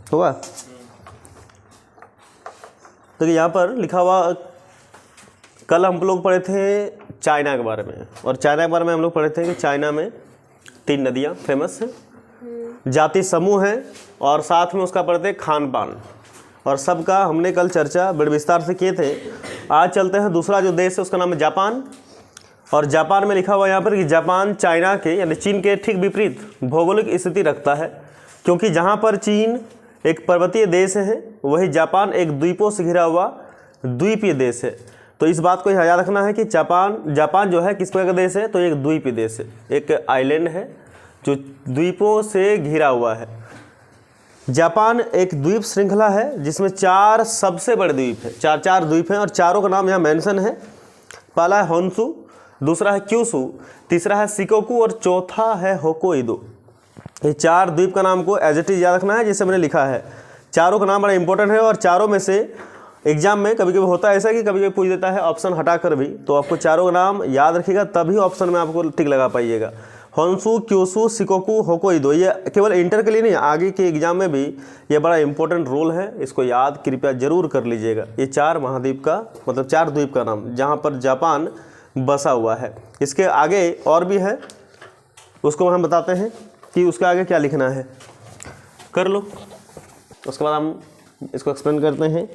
होगा। तो यहाँ पर लिखा हुआ, कल हम लोग पढ़े थे चाइना के बारे में, और चाइना के बारे में हम लोग पढ़े थे कि चाइना में 3 नदियाँ फेमस हैं, जाति समूह हैं, और साथ में उसका पढ़ते खान पान, और सबका हमने कल चर्चा बड़े विस्तार से किए थे। आज चलते हैं दूसरा जो देश है उसका नाम है जापान। और जापान में लिखा हुआ यहाँ पर कि जापान चाइना के यानी चीन के ठीक विपरीत भौगोलिक स्थिति रखता है, क्योंकि जहाँ पर चीन एक पर्वतीय देश है वही जापान एक द्वीपों से घिरा हुआ द्वीपीय देश है। तो इस बात को याद रखना है कि जापान जो है किस प्रकार का देश है, तो एक द्वीपीय देश है, एक आइलैंड है जो द्वीपों से घिरा हुआ है। जापान एक द्वीप श्रृंखला है जिसमें 4 सबसे बड़े द्वीप हैं, 4 द्वीप हैं, और चारों का नाम यहाँ मेंशन है। पहला है होन्शु, दूसरा है क्यूशु, तीसरा है शिकोकू और चौथा है होकोइडो। ये 4 द्वीप का नाम को एज इट इज याद रखना है जैसे मैंने लिखा है। चारों का नाम बड़ा इंपॉर्टेंट है, और चारों में से एग्जाम में कभी कभी होता है ऐसा कि कभी कभी पूछ देता है ऑप्शन हटाकर भी, तो आपको चारों का नाम याद रखिएगा तभी ऑप्शन में आपको टिक लगा पाइएगा। होन्शु, क्यूशु, शिकोकू, होकोइडो, ये केवल इंटर के लिए नहीं, आगे के एग्जाम में भी ये बड़ा इंपॉर्टेंट रोल है, इसको याद कृपया जरूर कर लीजिएगा। ये 4 महाद्वीप का मतलब 4 द्वीप का नाम जहाँ पर जापान बसा हुआ है। इसके आगे और भी है, उसको हम बताते हैं कि उसके आगे क्या लिखना है, कर लो, उसके बाद हम इसको एक्सप्लेन करते हैं।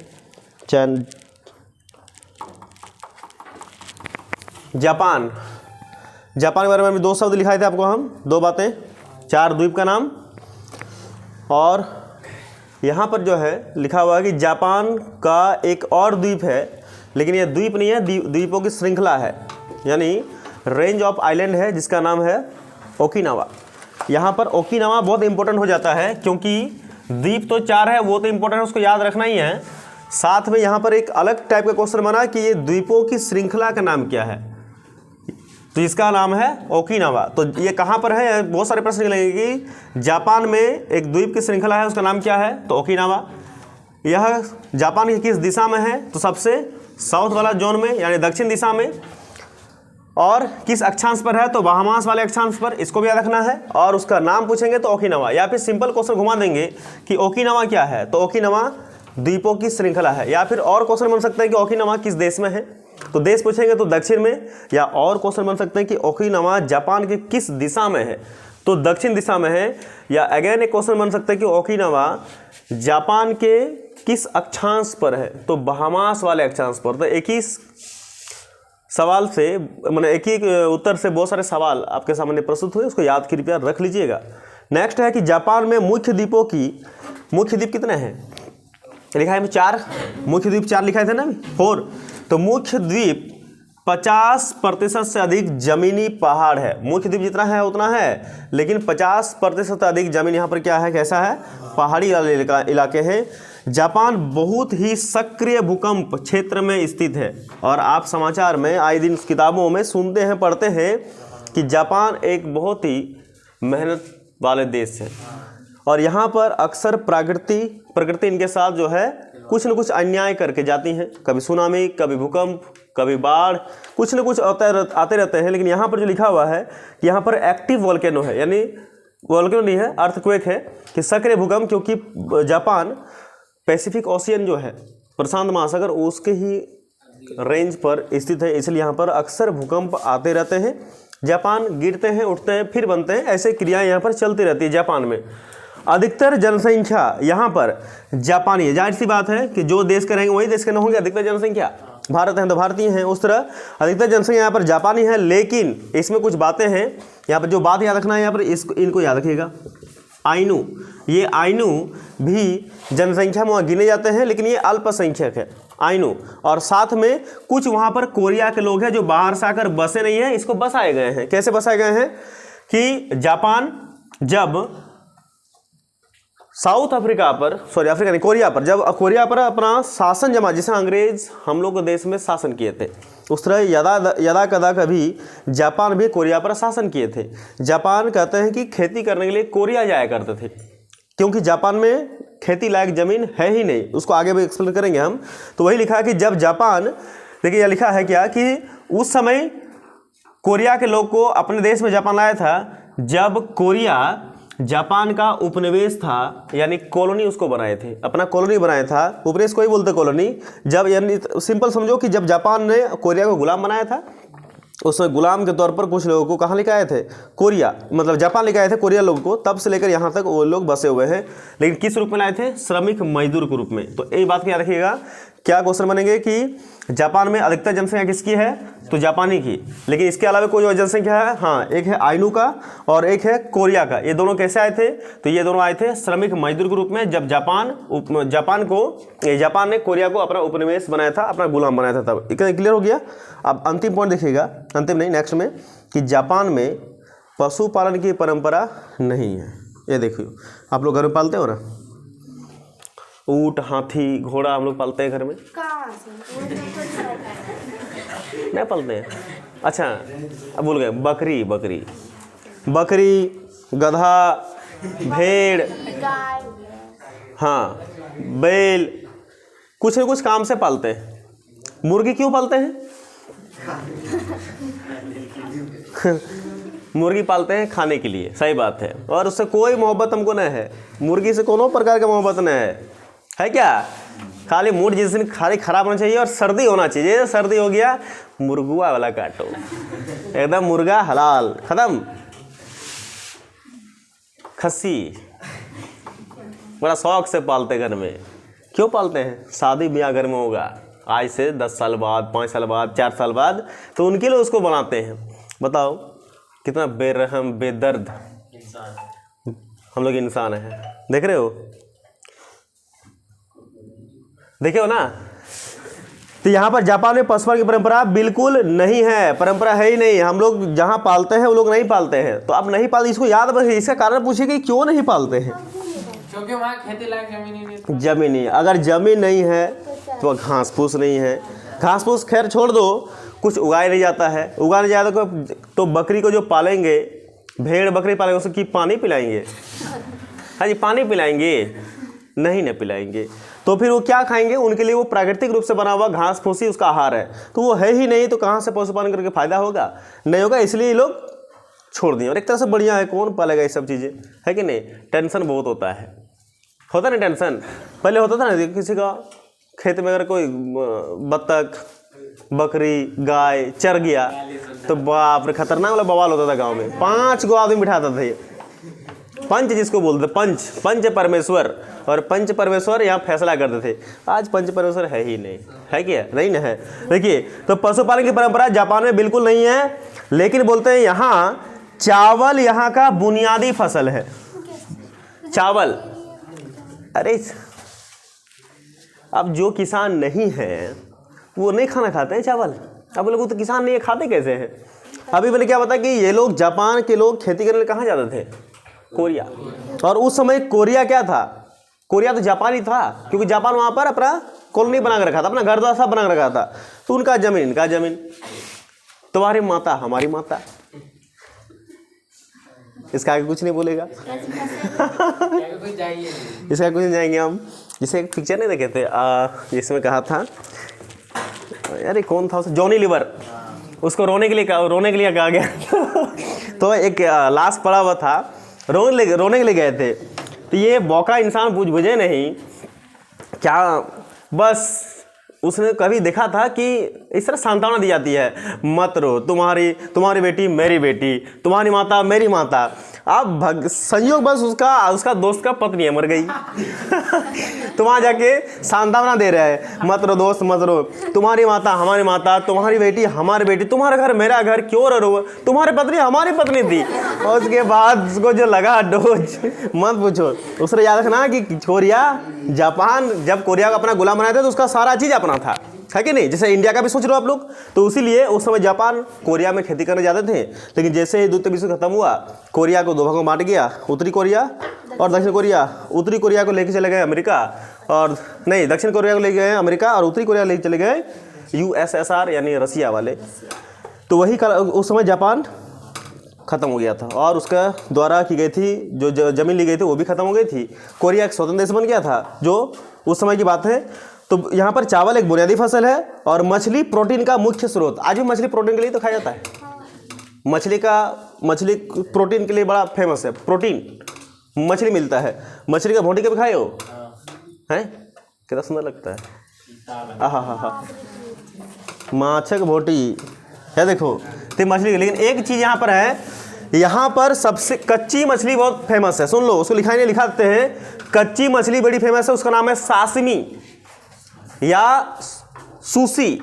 जापान के बारे में 2 शब्द लिखाए थे आपको हम, 2 बातें, 4 द्वीप का नाम, और यहाँ पर जो है लिखा हुआ है कि जापान का एक और द्वीप है, लेकिन ये द्वीप नहीं है, द्वीपों की श्रृंखला है, यानी रेंज ऑफ आइलैंड है जिसका नाम है ओकिनावा। यहाँ पर ओकिनावा बहुत इंपॉर्टेंट हो जाता है, क्योंकि द्वीप तो 4 है, वो तो इंपॉर्टेंट है, उसको याद रखना ही है। साथ में यहाँ पर एक अलग टाइप का क्वेश्चन बना कि ये द्वीपों की श्रृंखला का नाम क्या है, तो इसका नाम है ओकिनावा। तो ये कहाँ पर है, बहुत सारे प्रश्न निकलेंगे कि जापान में एक द्वीप की श्रृंखला है, उसका नाम क्या है, तो ओकिनावा। यह जापान की किस दिशा में है, तो सबसे साउथ वाला जोन में यानी दक्षिण दिशा में, और किस अक्षांश पर है, तो बहामास वाले अक्षांश पर, इसको भी याद रखना है। और उसका नाम पूछेंगे तो ओकिनावा, या फिर सिंपल क्वेश्चन घुमा देंगे कि ओकिनावा क्या है, तो ओकिनावा द्वीपों की श्रृंखला है। या फिर और क्वेश्चन बन सकता है कि ओकिनावा किस देश में है, तो देश पूछेंगे तो दक्षिण में, या और क्वेश्चन बन सकते हैं कि ओकिनावा जापान के किस दिशा में है, तो दक्षिण दिशा में है। या अगेन एक क्वेश्चन बन सकता है कि ओकिनावा जापान के किस अक्षांश पर है, तो बहामास वाले अक्षांश पर। तो एक ही सवाल से मतलब एक ही उत्तर से बहुत सारे सवाल आपके सामने प्रस्तुत हुए, उसको याद कृपया रख लीजिएगा। नेक्स्ट है कि जापान में मुख्य द्वीप कितने हैं, लिखा है 4 मुख्य द्वीप, 4 लिखा थे ना 4। तो मुख्य द्वीप 50% से अधिक जमीनी पहाड़ है। मुख्य द्वीप जितना है उतना है, लेकिन 50% से अधिक जमीन यहाँ पर क्या है, कैसा है, पहाड़ी इलाके हैं। जापान बहुत ही सक्रिय भूकंप क्षेत्र में स्थित है, और आप समाचार में आए दिन किताबों में सुनते हैं, पढ़ते हैं कि जापान एक बहुत ही मेहनत वाले देश है, और यहाँ पर अक्सर प्रकृति इनके साथ जो है कुछ न कुछ अन्याय करके जाती हैं, कभी सुनामी, कभी भूकंप, कभी बाढ़, कुछ न कुछ आते रहते हैं। लेकिन यहाँ पर जो लिखा हुआ है कि यहाँ पर एक्टिव वोल्केनो है, यानी वोल्केनो नहीं है, अर्थक्वेक है, कि सक्रिय भूकंप, क्योंकि जापान पैसिफिक ओशियन जो है प्रशांत महासागर उसके ही रेंज पर स्थित है, इसलिए यहाँ पर अक्सर भूकंप आते रहते हैं। जापान गिरते हैं, उठते हैं, फिर बनते हैं, ऐसे क्रियाएं यहाँ पर चलती रहती है जापान में। अधिकतर जनसंख्या यहाँ पर जापानी है, जाहिर सी बात है कि जो देश के रहेंगे वही देश के न होंगे। अधिकतर जनसंख्या भारत है तो भारतीय हैं, उस तरह अधिकतर जनसंख्या यहाँ पर जापानी है। लेकिन इसमें कुछ बातें हैं, यहाँ पर जो बात याद रखना है, यहाँ पर इनको याद रखिएगा। आइनू, ये आइनू भी जनसंख्या में गिने जाते हैं, लेकिन ये अल्पसंख्यक है आइनू। और साथ में कुछ वहाँ पर कोरिया के लोग हैं जो बाहर से आकर बसे नहीं हैं, इसको बसाए गए हैं। कैसे बसाए गए हैं कि जापान जब साउथ अफ्रीका पर, सॉरी अफ्रीका नहीं, कोरिया पर, जब कोरिया पर अपना शासन जमा, जिसे अंग्रेज हम लोग के देश में शासन किए थे, उस तरह यदा कदा कभी जापान भी कोरिया पर शासन किए थे। जापान कहते हैं कि खेती करने के लिए कोरिया जाया करते थे, क्योंकि जापान में खेती लायक जमीन है ही नहीं। उसको आगे भी एक्सप्लेन करेंगे हम। तो वही लिखा है कि जब जापान, देखिए यह लिखा है क्या कि उस समय कोरिया के लोग को अपने देश में जापान लाया था, जब कोरिया जापान का उपनिवेश था, यानी कॉलोनी उसको बनाए थे, अपना कॉलोनी बनाया था। उपनिवेश को ही बोलते कॉलोनी। जब यानी सिंपल समझो कि जब जापान ने कोरिया को गुलाम बनाया था, उसमें गुलाम के तौर पर कुछ लोगों को कहाँ लेकर आए थे, कोरिया, मतलब जापान लेकर आए थे कोरिया लोगों को। तब से लेकर यहाँ तक वो लोग बसे हुए हैं, लेकिन किस रूप में लाए थे, श्रमिक मजदूर के रूप में। तो एक बात को याद रखिएगा, क्या क्वेश्चन बनेंगे कि जापान में अधिकतर जनसंख्या किसकी है, तो जापानी की, लेकिन इसके अलावा कोई और जनसंख्या है, हाँ, एक है आइनू का और एक है कोरिया का। ये दोनों कैसे आए थे, तो ये दोनों आए थे श्रमिक मजदूर के रूप में, जब जापान ने कोरिया को अपना उपनिवेश बनाया था, अपना गुलाम बनाया था तब। इतना क्लियर हो गया। अब अंतिम पॉइंट देखिएगा, अंतिम नहीं नेक्स्ट में, कि जापान में पशुपालन की परंपरा नहीं है। ये देखिए, आप लोग घर में पालते हो ना, ऊँट, हाथी, घोड़ा हम लोग पालते हैं घर में, नहीं पालते हैं। अच्छा, अब भूल गए, बकरी, गधा, भेड़, हाँ, बैल, कुछ न कुछ काम से पालते हैं। मुर्गी क्यों पालते हैं? मुर्गी पालते हैं खाने के लिए, सही बात है, और उससे कोई मोहब्बत हमको नहीं है, मुर्गी से कोनो प्रकार का मोहब्बत नहीं है क्या? खाली मूड जिस दिन खाली खराब होना चाहिए और सर्दी होना चाहिए, सर्दी हो गया मुर्गुआ वाला काटो, एकदम मुर्गा हलाल, खत्म। खस्सी बड़ा शौक से पालते घर में। क्यों पालते हैं? शादी ब्याह घर में होगा आज से 10 साल बाद, 5 साल बाद, 4 साल बाद, तो उनके लिए उसको बनाते हैं। बताओ कितना बेरहम बेदर्द हम लोग इंसान हैं। देख रहे हो, देखे हो ना। तो यहाँ पर जापान में पशुपालन की परंपरा बिल्कुल नहीं है, परंपरा है ही नहीं। हम लोग जहाँ पालते हैं वो लोग नहीं पालते हैं। तो अब नहीं पालते, इसको याद रखिए, इसका कारण पूछिए कि क्यों नहीं पालते हैं। क्योंकि वहाँ खेती लायक जमीन नहीं, अगर जमीन नहीं है तो घास फूस नहीं है। घास फूस खैर छोड़ दो, कुछ उगाया नहीं जाता है, उगाया नहीं जाता तो बकरी को जो पालेंगे, भेड़ बकरी पालेंगे, उसकी पानी पिलाएंगे? हाँ जी, पानी पिलाएंगे? नहीं न पिलाएंगे। तो फिर वो क्या खाएंगे? उनके लिए वो प्राकृतिक रूप से बना हुआ घास फूसी उसका आहार है, तो वो है ही नहीं, तो कहाँ से पशुपालन करके फायदा होगा? नहीं होगा, इसलिए ये लोग छोड़ दिए। और एक तरह से बढ़िया है, कौन पालेगा ये सब चीज़ें, है कि नहीं? टेंशन बहुत होता है ना टेंशन। पहले होता था ना, किसी का खेत में अगर कोई बत्तख, बकरी, गाय चर गया तो बाप रे, खतरनाक वाला बवाल होता था गांव में। 5 गो आदमी बिठाता था, पंच जिसको बोलते, पंच परमेश्वर, और पंच परमेश्वर यहाँ फैसला करते थे। आज पंच परमेश्वर है ही नहीं, है क्या? नहीं ना है। देखिए, तो पशुपालन की परंपरा जापान में बिल्कुल नहीं है, लेकिन बोलते हैं यहाँ चावल यहाँ का बुनियादी फसल है। चावल, अरे अब जो किसान नहीं है वो नहीं खाना खाते हैं चावल। अब लोग तो किसान नहीं है, खाते कैसे हैं? अभी मैंने क्या बताया कि ये लोग, जापान के लोग खेती करने कहाँ जाते थे? कोरिया। और उस समय कोरिया क्या था? कोरिया तो जापान ही था, क्योंकि जापान वहाँ पर अपना कॉलोनी बना कर रखा था, अपना घर द्वार सब बना कर रखा था। तो उनका जमीन, इनका जमीन, तुम्हारी माता हमारी माता, इसका आगे कुछ नहीं बोलेगा। इसका कुछ नहीं जाएंगे हम। जिसे एक पिक्चर नहीं देखे थे, जिसमें कहा था, अरे कौन था उसे, जॉनी लीवर, उसको रोने के लिए कहा गया। तो एक लाश पड़ा हुआ था, रोने के लिए गए थे। तो ये बौका इंसान बुझे नहीं क्या, बस उसने कभी देखा था कि इस तरह सांत्वना दी जाती है, मत रो, तुम्हारी बेटी मेरी बेटी, तुम्हारी माता मेरी माता। अब संयोग बस उसका दोस्त का पत्नी है, मर गई। तो वहाँ जाके सांत्वना दे रहा है, मत रो दोस्त मत रो, तुम्हारी माता हमारी माता, तुम्हारी बेटी हमारी बेटी, तुम्हारा घर मेरा घर, क्यों रो, तुम्हारी पत्नी हमारी पत्नी थी। और उसके बाद उसको जो लगा डोज, मत पूछो। उसने याद रखना कि कोरिया, जापान जब कोरिया का अपना गुलाम बनाया था तो उसका सारा चीज़ अपना था, है कि नहीं? जैसे इंडिया का भी सोच लो आप लोग। तो इसीलिए उस समय जापान कोरिया में खेती करने जाते थे, लेकिन जैसे ही द्वितीय विश्व खत्म हुआ, कोरिया को 2 भागों में बांट गया, उत्तरी कोरिया और दक्षिण कोरिया। उत्तरी कोरिया को लेके चले गए अमेरिका, और नहीं, दक्षिण कोरिया को लेके गए अमेरिका, और उत्तरी कोरिया लेके चले गए USSR यानी रसिया वाले। तो वही उस समय जापान खत्म हो गया था, और उसका द्वारा की गई थी जो जमीन ली गई थी वो भी खत्म हो गई थी। कोरिया एक स्वतंत्र देश बन गया था, जो उस समय की बात है। तो यहाँ पर चावल एक बुनियादी फसल है, और मछली प्रोटीन का मुख्य स्रोत। आज भी मछली प्रोटीन के लिए तो खाया जाता है। मछली प्रोटीन के लिए बड़ा फेमस है, प्रोटीन मछली मिलता है। मछली का भोटी कभी खाए हो? हैं? कितना सुंदर लगता है। हाँ हाँ हाँ, माछक भोटी है, देखो तो मछली। लेकिन एक चीज़ यहाँ पर है, यहाँ पर सबसे कच्ची मछली बहुत फेमस है, सुन लो, उसको लिखा नहीं, लिखा देते हैं कच्ची मछली बड़ी फेमस है, उसका नाम है सासिमी या सुशी,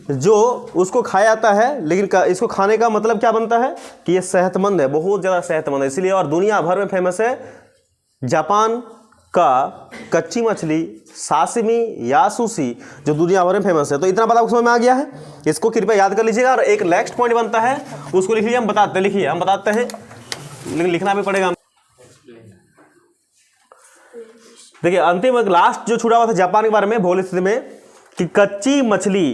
जो उसको खाया जाता है। लेकिन इसको खाने का मतलब क्या बनता है कि ये सेहतमंद है, बहुत ज़्यादा सेहतमंद है, इसलिए। और दुनिया भर में फेमस है जापान का कच्ची मछली सासिमी या सुशी, जो दुनिया भर में फेमस है। तो इतना बात आपको समझ में आ गया है, इसको कृपया याद कर लीजिएगा। और एक नेक्स्ट पॉइंट बनता है, उसको लिख लीजिए, हम बताते, लिखिए, हम बताते हैं, लेकिन लिखना भी पड़ेगा। देखिए अंतिम एक लास्ट जो छूटा हुआ था जापान के बारे में भौगोलिक स्थिति में, कि कच्ची मछली,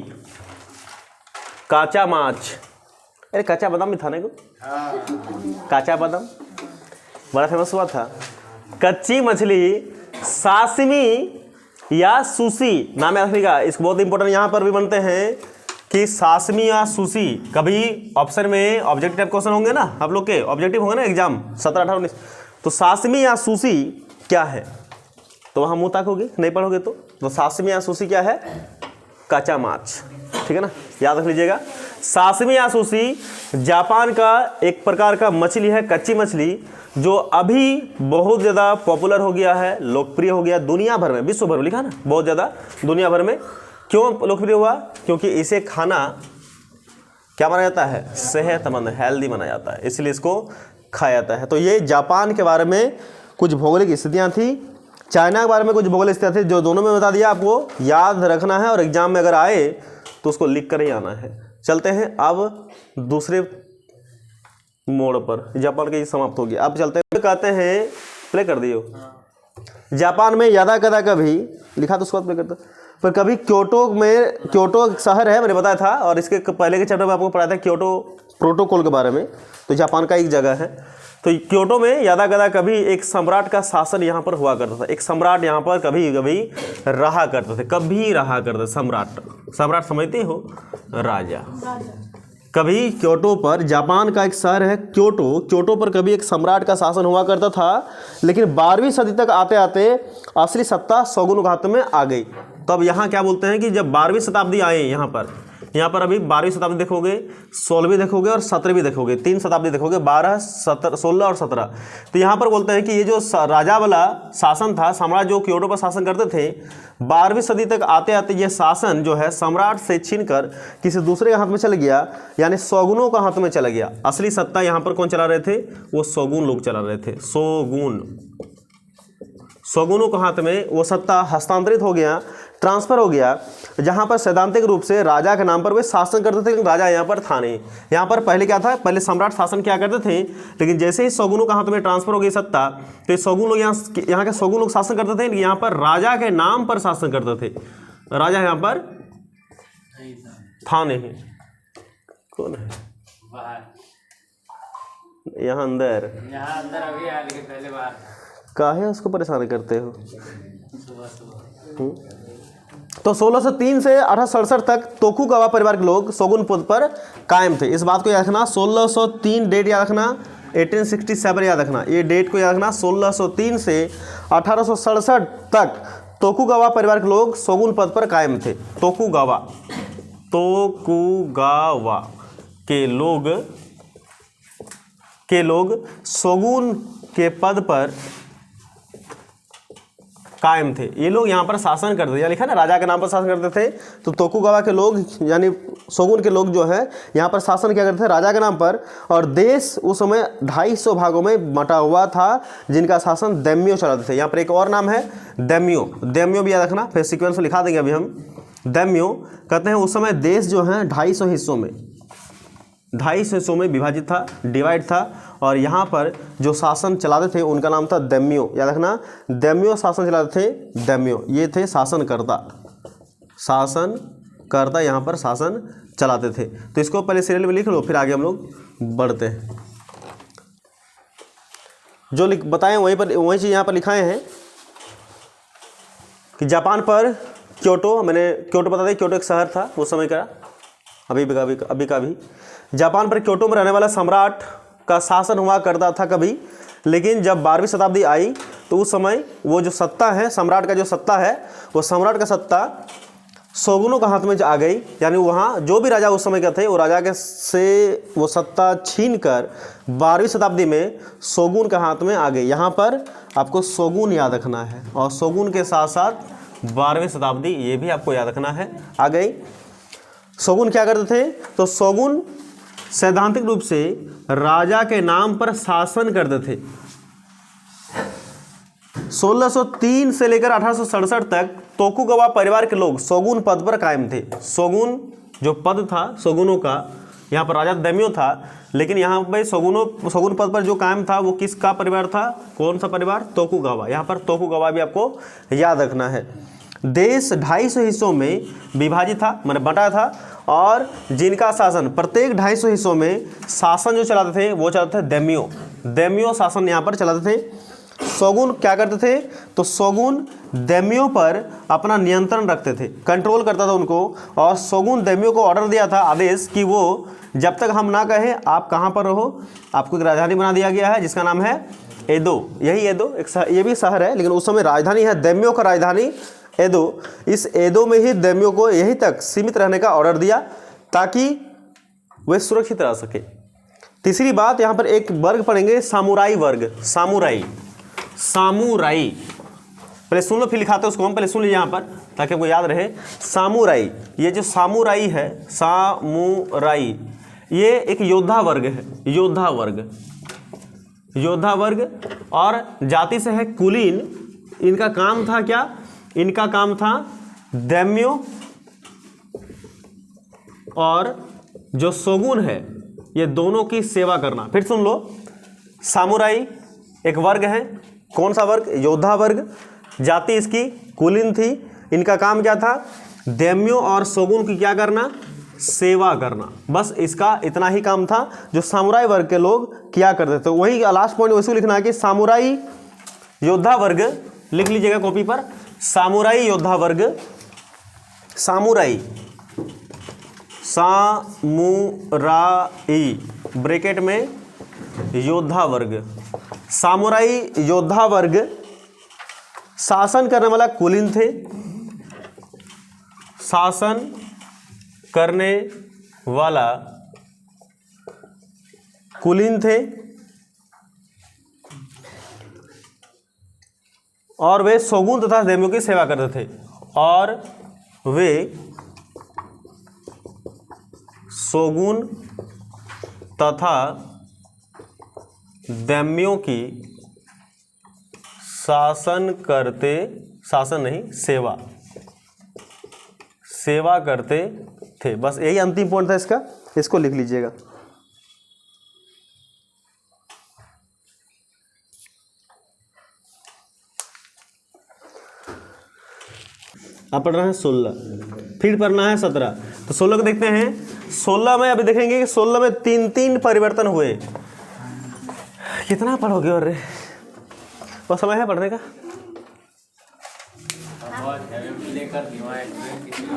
काचा माछ, अरे काचा बादाम भी था ना, को काचा बादाम बड़ा फेमस हुआ था। कच्ची मछली सासिमी या सुशी नाम याद रखिएगा, इसको बहुत इंपॉर्टेंट यहाँ पर भी बनते हैं कि सासिमी या सुशी। कभी ऑप्शन में ऑब्जेक्टिव टाइप क्वेश्चन होंगे ना, आप लोग के ऑब्जेक्टिव होंगे ना एग्जाम 17, 18, 19, तो सासिमी या सुशी क्या है, तो वहाँ मुँह ताकोगे, नहीं पढ़ोगे तो सासिमी या सुशी क्या है, काचा माछ, ठीक है ना, याद रख लीजिएगा। सासिमी या सुशी जापान का एक प्रकार का मछली है, कच्ची मछली, जो अभी बहुत ज़्यादा पॉपुलर हो गया है, लोकप्रिय हो गया दुनिया भर में, विश्व भर में, लिखा ना, बहुत ज़्यादा दुनिया भर में। क्यों लोकप्रिय हुआ? क्योंकि इसे खाना क्या माना जाता है, सेहतमंद, हेल्दी माना जाता है, इसलिए इसको खाया जाता है। तो ये जापान के बारे में कुछ भौगोलिक स्थितियाँ थी, चाइना के बारे में कुछ भौगोलिक स्थितियाँ थी, जो दोनों में बता दिया, आपको याद रखना है और एग्जाम में अगर आए तो उसको लिख कर ही आना है। चलते हैं अब दूसरे मोड़ पर, जापान की समाप्त होगी, अब चलते हैं, कहते हैं, प्ले कर दियो। जापान में यादा कदा कभी लिखा, तो उसको प्ले करता, पर कभी क्योटो में, क्योटो शहर है, मैंने बताया था, और इसके पहले के चैप्टर में आपको पढ़ाया था क्योटो प्रोटोकॉल के बारे में, तो जापान का एक जगह है। तो क्योटो में यादा कदा कभी एक सम्राट का शासन यहाँ पर हुआ करता था, एक सम्राट यहाँ पर कभी कभी रहा करते थे, कभी रहा करते, सम्राट, सम्राट समझते हो, राजा। कभी क्योटो पर, जापान का एक शहर है क्योटो, क्योटो पर कभी एक सम्राट का शासन हुआ करता था, लेकिन 12वीं सदी तक आते आते असली सत्ता शोगुन के हाथ में आ गई। तब यहाँ क्या बोलते हैं कि जब 12वीं शताब्दी आए यहाँ पर अभी 12वीं शताब्दी देखोगे, 16वीं देखोगे और 17वीं देखोगे, 3 शताब्दी देखोगे, 12, 17, 16 और 17। तो यहाँ पर बोलते हैं कि ये जो राजा वाला शासन था, सम्राट जो क्योटो पर शासन करते थे, 12वीं सदी तक आते आते ये शासन जो है सम्राट से छीनकर किसी दूसरे के हाथ में चल गया, यानी शोगुनों का हाथ में चला गया। असली सत्ता यहाँ पर कौन चला रहे थे, वो शोगुन लोग चला रहे थे, शोगुनों के हाथ में वो सत्ता हस्तांतरित हो गया, ट्रांसफर हो गया, जहाँ पर सैद्धांतिक रूप से राजा के नाम पर वे शासन करते थे, लेकिन राजा यहाँ पर था नहीं। यहाँ पर पहले क्या था, पहले सम्राट शासन किया करते थे, लेकिन जैसे ही शोगुनों के हाथ में ट्रांसफर हो गई सत्ता, तो शोगुन लोग यहाँ के शोगुन लोग शासन करते थे, यहाँ पर राजा के नाम पर शासन करते थे, राजा यहाँ पर था नहीं। कौन है यहाँ अंदर? अभी आ, लेकिन पहले बार काहे उसको परेशान करते हो? तो 1603 से 1867 तक तोकुगावा परिवार के लोग शोगुन पद पर कायम थे। इस बात को याद रखना, 1603 डेट याद रखना, 1867 याद रखना, ये डेट को याद रखना। 1603 से 1867 तक तोकुगावा परिवार के लोग शोगुन पद पर कायम थे। तोकुगावा के लोग शोगुन के पद पर कायम थे। ये लोग यहाँ पर शासन करते थे, या लिखा ना, राजा के नाम पर शासन करते थे। तो तोकुगावा के लोग यानी शोगुन के लोग जो है यहाँ पर शासन क्या करते थे, राजा के नाम पर। और देश उस समय 250 भागों में बटा हुआ था, जिनका शासन दैम्यो चलाते थे। यहाँ पर एक और नाम है दैम्यो, दैम्यो भी याद रखना, फिर सीक्वेंस में लिखा देंगे अभी हम। दैम्यो कहते हैं उस समय देश जो है 250 हिस्सों में विभाजित था, डिवाइड था, और यहाँ पर जो शासन चलाते थे उनका नाम था दैम्यो, याद रखना, दैम्यो शासन चलाते थे, दैम्यो ये थे शासनकर्ता यहाँ पर शासन चलाते थे। तो इसको पहले सीरियल में लिख लो, फिर आगे हम लोग बढ़ते हैं। जो बताएं वही चीज़ यहाँ पर लिखाए हैं कि जापान पर क्योटो, मैंने क्योटो बता दें, क्योटो एक शहर था उस समय का, अभी का भी। जापान पर क्योटो में रहने वाला सम्राट का शासन हुआ करता था कभी, लेकिन जब 12वीं शताब्दी आई तो उस समय वो जो सत्ता है, सम्राट का जो सत्ता है, वो सम्राट का सत्ता शोगुनों के हाथ में आ गई। यानी वहाँ जो भी राजा उस समय के थे वो राजा के से वो सत्ता छीन कर 12वीं शताब्दी में शोगुन के हाथ में आ गई। यहाँ पर आपको शोगुन याद रखना है, और शोगुन के साथ साथ 12वीं शताब्दी ये भी आपको याद रखना है, आ गई। शोगुन क्या करते थे? तो शोगुन सैद्धांतिक रूप से राजा के नाम पर शासन करते थे। 1603 से लेकर 1867 तक तोकुगावा परिवार के लोग शोगुन पद पर कायम थे। शोगुन जो पद था शोगुनों का, यहाँ पर राजा दैम्यो था, लेकिन यहाँ पर शोगुन पद पर जो कायम था वो किसका परिवार था? कौन सा परिवार? तोकुगावा। यहाँ पर तोकुगावा भी आपको याद रखना है। देश 250 हिस्सों में विभाजित था, मैंने बटा था, और जिनका शासन प्रत्येक 250 हिस्सों में शासन जो चलाते थे वो चलाते थे दैम्यो। दैम्यो शासन यहाँ पर चलाते थे। शोगुन क्या करते थे? तो शोगुन दैम्यो पर अपना नियंत्रण रखते थे, कंट्रोल करता था उनको, और शोगुन दैम्यो को ऑर्डर दिया था, आदेश, कि वो जब तक हम ना कहें आप कहाँ पर रहो, आपको एक राजधानी बना दिया गया है जिसका नाम है एदो। यही एदो ये भी शहर है, लेकिन उस समय राजधानी है दैम्यो का, राजधानी एदो। इस एदो में ही दैम्यो को यहीं तक सीमित रहने का ऑर्डर दिया ताकि वे सुरक्षित रह सके। तीसरी बात, यहाँ पर एक वर्ग पढ़ेंगे, सामुराई वर्ग। सामुराई पहले सुन लो, फिर लिखाते हैं उसको हम, पहले सुन लीजिए यहाँ पर ताकि आपको याद रहे। सामुराई, ये जो सामुराई है, सामुराई ये एक योद्धा वर्ग है, योद्धा वर्ग, और जाति से है कुलीन। इनका काम था क्या? इनका काम था दैम्यो और जो शोगुन है ये दोनों की सेवा करना। फिर सुन लो, सामुराई एक वर्ग है, कौन सा वर्ग? योद्धा वर्ग। जाति इसकी कुलीन थी। इनका काम क्या था? दैम्यो और शोगुन की क्या करना? सेवा करना। बस इसका इतना ही काम था जो सामुराई वर्ग के लोग किया करते थे। वही लास्ट पॉइंट वैसे लिखना है कि सामुराई योद्धा वर्ग, लिख लीजिएगा कॉपी पर, सामुराई योद्धा वर्ग, सामुराई ब्रैकेट में योद्धा वर्ग, सामुराई योद्धा वर्ग शासन करने वाला कुलीन थे, शासन करने वाला कुलीन थे, और वे शोगुन तथा दैम्यो की सेवा करते थे, और वे शोगुन तथा दैम्यो की सेवा करते थे। बस यही अंतिम पॉइंट था इसका, इसको लिख लीजिएगा। अब पढ़ रहे हैं 16, फिर पढ़ना है 17। तो 16 को देखते हैं। 16 में अभी देखेंगे कि 16 में 3 परिवर्तन हुए। कितना पढ़ोगे? और वो समय है पढ़ने का?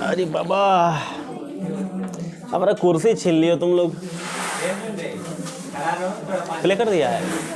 अरे बाबा, हमारा कुर्सी छीन लियो तुम लोग। प्ले कर दिया है।